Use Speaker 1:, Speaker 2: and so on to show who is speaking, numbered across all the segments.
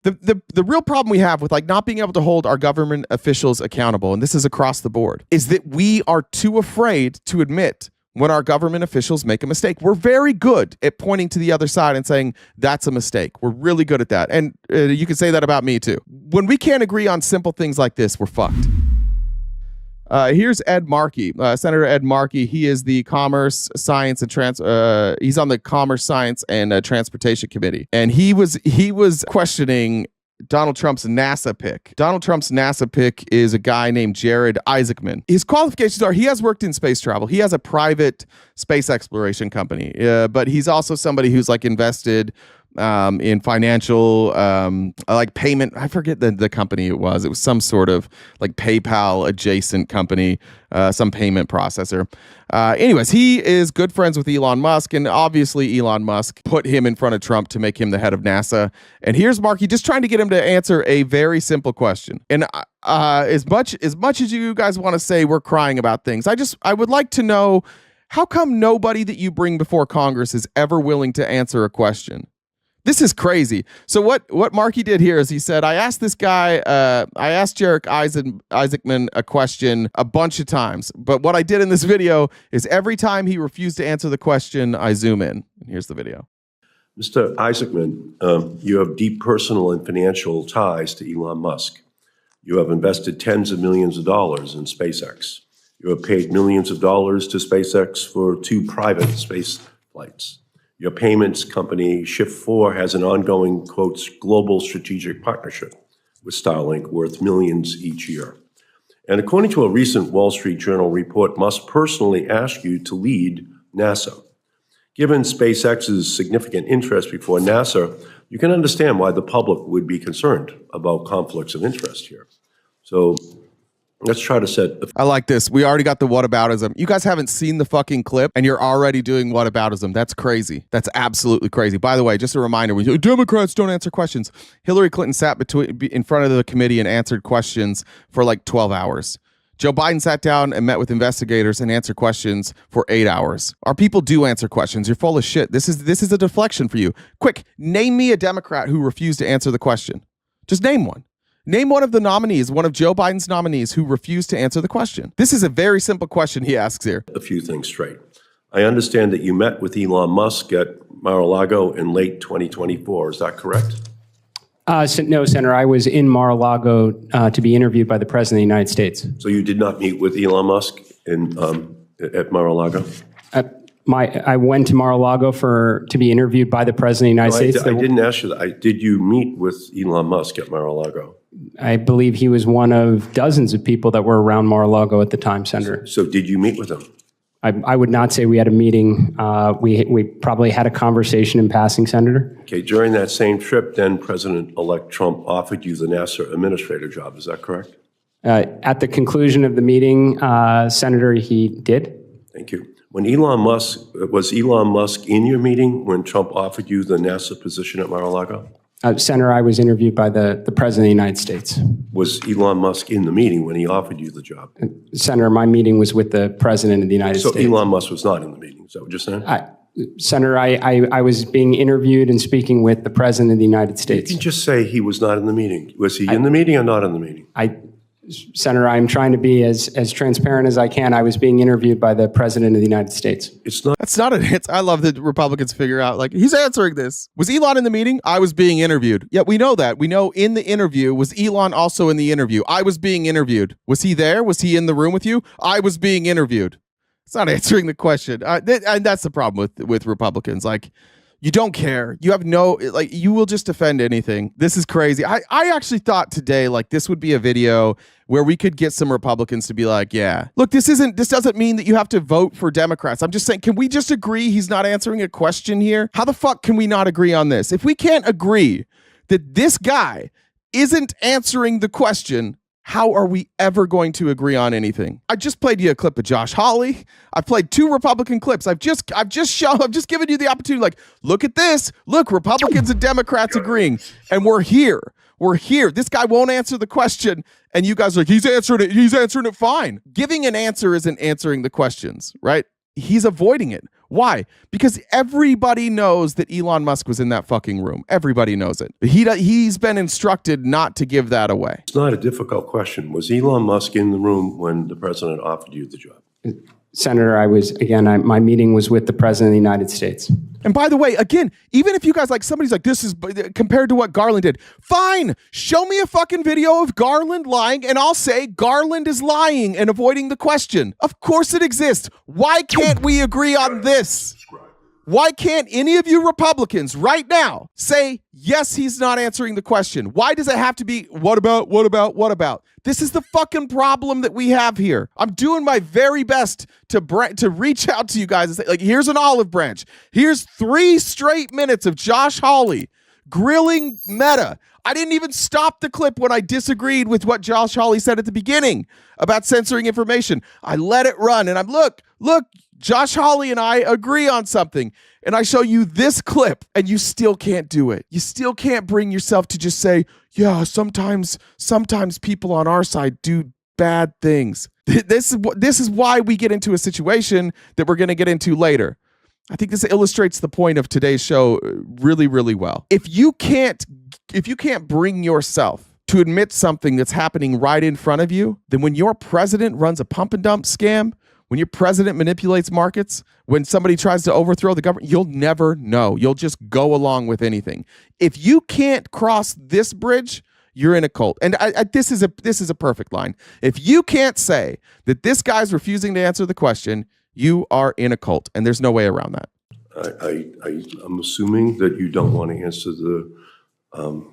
Speaker 1: The real problem we have with like not being able to hold our government officials accountable, and this is across the board, is that we are too afraid to admit when our government officials make a mistake. We're very good at pointing to the other side and saying, that's a mistake. We're really good at that. And you can say that about me too. When we can't agree on simple things like this, we're fucked. Here's Ed Markey, Senator Ed Markey. He is the Commerce, Science, and he's on the Commerce, Science, and Transportation Committee. And he was questioning Donald Trump's NASA pick. Donald Trump's NASA pick is a guy named Jared Isaacman. His qualifications are he has worked in space travel. He has a private space exploration company, but he's also somebody who's like invested in financial like payment. I forget the company it was. It was some sort of like PayPal adjacent company, some payment processor. Anyways, he is good friends with Elon Musk, and obviously Elon Musk put him in front of Trump to make him the head of NASA. And here's Markey just trying to get him to answer a very simple question. And as much as you guys want to say we're crying about things, I would like to know, how come nobody that you bring before Congress is ever willing to answer a question? This is crazy. So what Markey did here is he said, I asked this guy, I asked Jared Isaacman a question a bunch of times, but what I did in this video is every time he refused to answer the question, I zoom in. And here's the video.
Speaker 2: Mr. Isaacman, you have deep personal and financial ties to Elon Musk. You have invested tens of millions of dollars in SpaceX. You have paid millions of dollars to SpaceX for 2 private space flights. Your payments company, Shift4, has an ongoing, quote, global strategic partnership with Starlink worth millions each year. And according to a recent Wall Street Journal report, Musk personally asked you to lead NASA. Given SpaceX's significant interest before NASA, you can understand why the public would be concerned about conflicts of interest here. So let's try to set...
Speaker 1: I like this. We already got the whataboutism. You guys haven't seen the fucking clip, and you're already doing whataboutism. That's crazy. That's absolutely crazy. By the way, just a reminder, when Democrats don't answer questions, Hillary Clinton sat in front of the committee and answered questions for like 12 hours. Joe Biden sat down and met with investigators and answered questions for 8 hours. Our people do answer questions. You're full of shit. This is a deflection for you. Quick, name me a Democrat who refused to answer the question. Just name one. Name one of the nominees, one of Joe Biden's nominees who refused to answer the question. This is a very simple question he asks here.
Speaker 2: A few things straight. I understand that you met with Elon Musk at Mar-a-Lago in late 2024. Is that correct?
Speaker 3: No, Senator. I was in Mar-a-Lago to be interviewed by the President of the United States.
Speaker 2: So you did not meet with Elon Musk at Mar-a-Lago?
Speaker 3: I went to Mar-a-Lago to be interviewed by the President of the United States.
Speaker 2: I didn't ask you that. Did you meet with Elon Musk at Mar-a-Lago?
Speaker 3: I believe he was one of dozens of people that were around Mar-a-Lago at the time, Senator.
Speaker 2: So did you meet with him?
Speaker 3: I would not say we had a meeting. We probably had a conversation in passing, Senator.
Speaker 2: Okay. During that same trip, then President-elect Trump offered you the NASA administrator job. Is that correct?
Speaker 3: At the conclusion of the meeting, Senator, he did.
Speaker 2: Thank you. Was Elon Musk in your meeting when Trump offered you the NASA position at Mar-a-Lago?
Speaker 3: Senator, I was interviewed by the President of the United States. Was
Speaker 2: Elon Musk in the meeting when he offered you the job?
Speaker 3: Senator, my meeting was with the President of the United States.
Speaker 2: So Elon Musk was not in the meeting. Is that what you're saying?
Speaker 3: Senator, I was being interviewed and speaking with the President of the United States.
Speaker 2: You can just say he was not in the meeting. Was he in the meeting or not in the meeting?
Speaker 3: Senator, I'm trying to be as transparent as I can. I was being interviewed by the President of the United States.
Speaker 1: That's not an answer. I love that Republicans figure out, like, he's answering this. Was Elon in the meeting? I was being interviewed. Yeah, we know that. We know in the interview, was Elon also in the interview? I was being interviewed. Was he there? Was he in the room with you? I was being interviewed. It's not answering the question. And that's the problem with Republicans. Like, you don't care. You have no, like, you will just defend anything. This is crazy. I actually thought today, like, this would be a video where we could get some Republicans to be like, yeah, look, this doesn't mean that you have to vote for Democrats. I'm just saying, can we just agree he's not answering a question here? How the fuck can we not agree on this? If we can't agree that this guy isn't answering the question, how are we ever going to agree on anything? I just played you a clip of Josh Hawley. I've played 2 Republican clips. I've just given you the opportunity, like, look at this. Look, Republicans and Democrats agreeing. And we're here. We're here. This guy won't answer the question. And you guys are like, he's answering it. He's answering it fine. Giving an answer isn't answering the questions, right? He's avoiding it. Why? Because everybody knows that Elon Musk was in that fucking room. Everybody knows it. He's been instructed not to give that away.
Speaker 2: It's not a difficult question. Was Elon Musk in the room when the president offered you the job?
Speaker 3: Senator, my meeting was with the President of the United States.
Speaker 1: And by the way, again, even if you guys somebody's like, this is compared to what Garland did, fine, show me a fucking video of Garland lying and I'll say Garland is lying and avoiding the question. Of course it exists. Why can't we agree on this? Why can't any of you Republicans right now say, yes, he's not answering the question? Why does it have to be, what about? This is the fucking problem that we have here. I'm doing my very best to reach out to you guys and say, like, here's an olive branch. Here's 3 straight minutes of Josh Hawley grilling Meta. I didn't even stop the clip when I disagreed with what Josh Hawley said at the beginning about censoring information. I let it run and I'm, look, Josh Hawley and I agree on something. And I show you this clip and you still can't do it. You still can't bring yourself to just say, yeah, sometimes people on our side do bad things. This is why we get into a situation that we're going to get into later. I think this illustrates the point of today's show really, really well. If you can't bring yourself to admit something that's happening right in front of you, then when your president runs a pump and dump scam, when your president manipulates markets, when somebody tries to overthrow the government, you'll never know. You'll just go along with anything. If you can't cross this bridge, you're in a cult. And this is a perfect line. If you can't say that this guy's refusing to answer the question, you are in a cult, and there's no way around that.
Speaker 2: I'm assuming that you don't want to answer the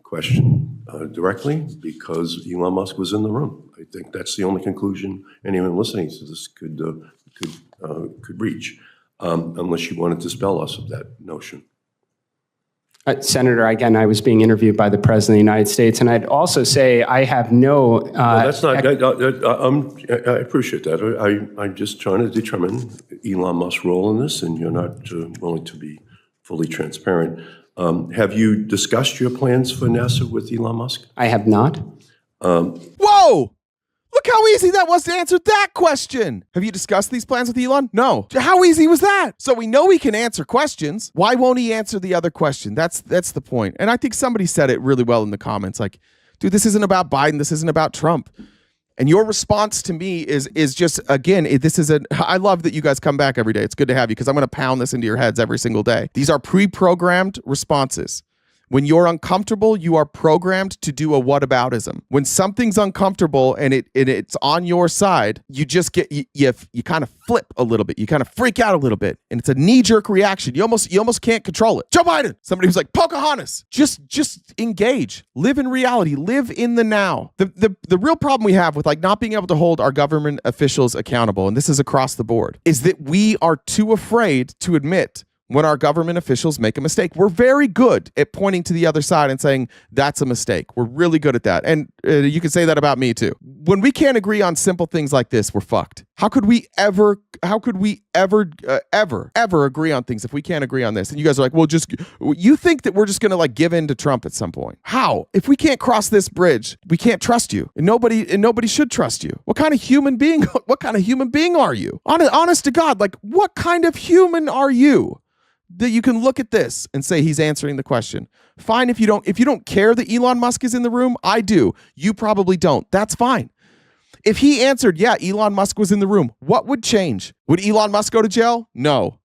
Speaker 2: question directly because Elon Musk was in the room. I think that's the only conclusion anyone listening to this could reach, unless you want to dispel us of that notion.
Speaker 3: Senator, again, I was being interviewed by the President of the United States, and I'd also say I have no...
Speaker 2: that's not... I appreciate that. I'm just trying to determine Elon Musk's role in this, and you're not willing to be fully transparent. Have you discussed your plans for NASA with Elon Musk?
Speaker 3: I have not.
Speaker 1: Whoa! Look how easy that was to answer that question. Have you discussed these plans with Elon? No. How easy was that? So we know he can answer questions. Why won't he answer the other question? That's the point. And I think somebody said it really well in the comments. Like, dude, this isn't about Biden. This isn't about Trump. And your response to me is just, again, I love that you guys come back every day. It's good to have you because I'm going to pound this into your heads every single day. These are pre-programmed responses. When you're uncomfortable, you are programmed to do a whataboutism. When something's uncomfortable and it's on your side, you just you kind of flip a little bit. You kind of freak out a little bit, and it's a knee-jerk reaction. You almost can't control it. Joe Biden. Somebody was like, Pocahontas. Just engage. Live in reality. Live in the now. The real problem we have with not being able to hold our government officials accountable, and this is across the board, is that we are too afraid to admit when our government officials make a mistake. We're very good at pointing to the other side and saying, that's a mistake. We're really good at that. And you can say that about me too. When we can't agree on simple things like this, we're fucked. How could we ever agree on things if we can't agree on this? And you guys are like, well, you think that we're just going to give in to Trump at some point. How? If we can't cross this bridge, we can't trust you. And nobody should trust you. What kind of human being are you? Honest to God, what kind of human are you? That you can look at this and say he's answering the question. Fine if you don't care that Elon Musk is in the room. I do. You probably don't. That's fine. If he answered, yeah, Elon Musk was in the room, what would change? Would Elon Musk go to jail? No.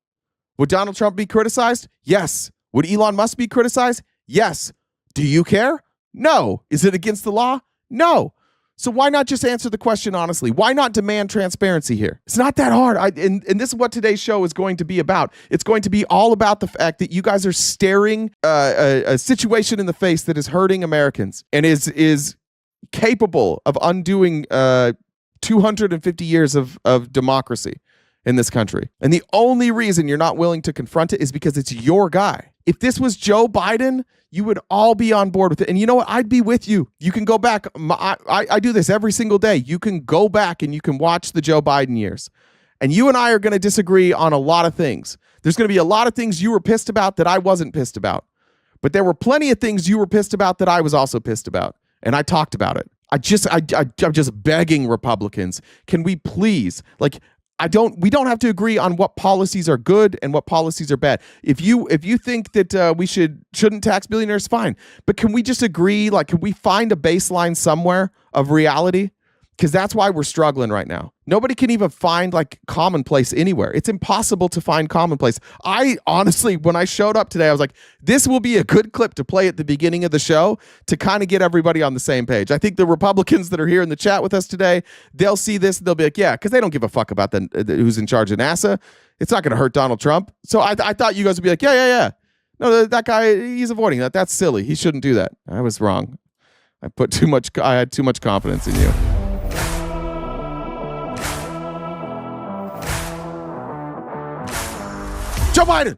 Speaker 1: Would Donald Trump be criticized? Yes. Would Elon Musk be criticized? Yes. Do you care? No. Is it against the law? No. So why not just answer the question honestly? Why not demand transparency here? It's not that hard. And this is what today's show is going to be about. It's going to be all about the fact that you guys are staring a situation in the face that is hurting Americans and is capable of undoing 250 years of democracy in this country. And the only reason you're not willing to confront it is because it's your guy. If this was Joe Biden, you would all be on board with it. And you know what? I'd be with you. You can go back. I do this every single day. You can go back and you can watch the Joe Biden years. And you and I are going to disagree on a lot of things. There's going to be a lot of things you were pissed about that I wasn't pissed about. But there were plenty of things you were pissed about that I was also pissed about. And I talked about it. I'm just begging Republicans, can we please, we don't have to agree on what policies are good and what policies are bad. If you think that we shouldn't tax billionaires, fine. But can we just agree, like, can we find a baseline somewhere of reality? Because that's why we're struggling right now. Nobody can even find like commonplace anywhere. It's impossible to find commonplace. I honestly, when I showed up today, I was like, this will be a good clip to play at the beginning of the show to kind of get everybody on the same page. I think the Republicans that are here in the chat with us today, they'll see this and they'll be like, yeah, because they don't give a fuck about who's in charge of NASA. It's not going to hurt Donald Trump. So I thought you guys would be like, yeah. No, that guy, he's avoiding that. That's silly. He shouldn't do that. I was wrong. I had too much confidence in you. Joe Biden.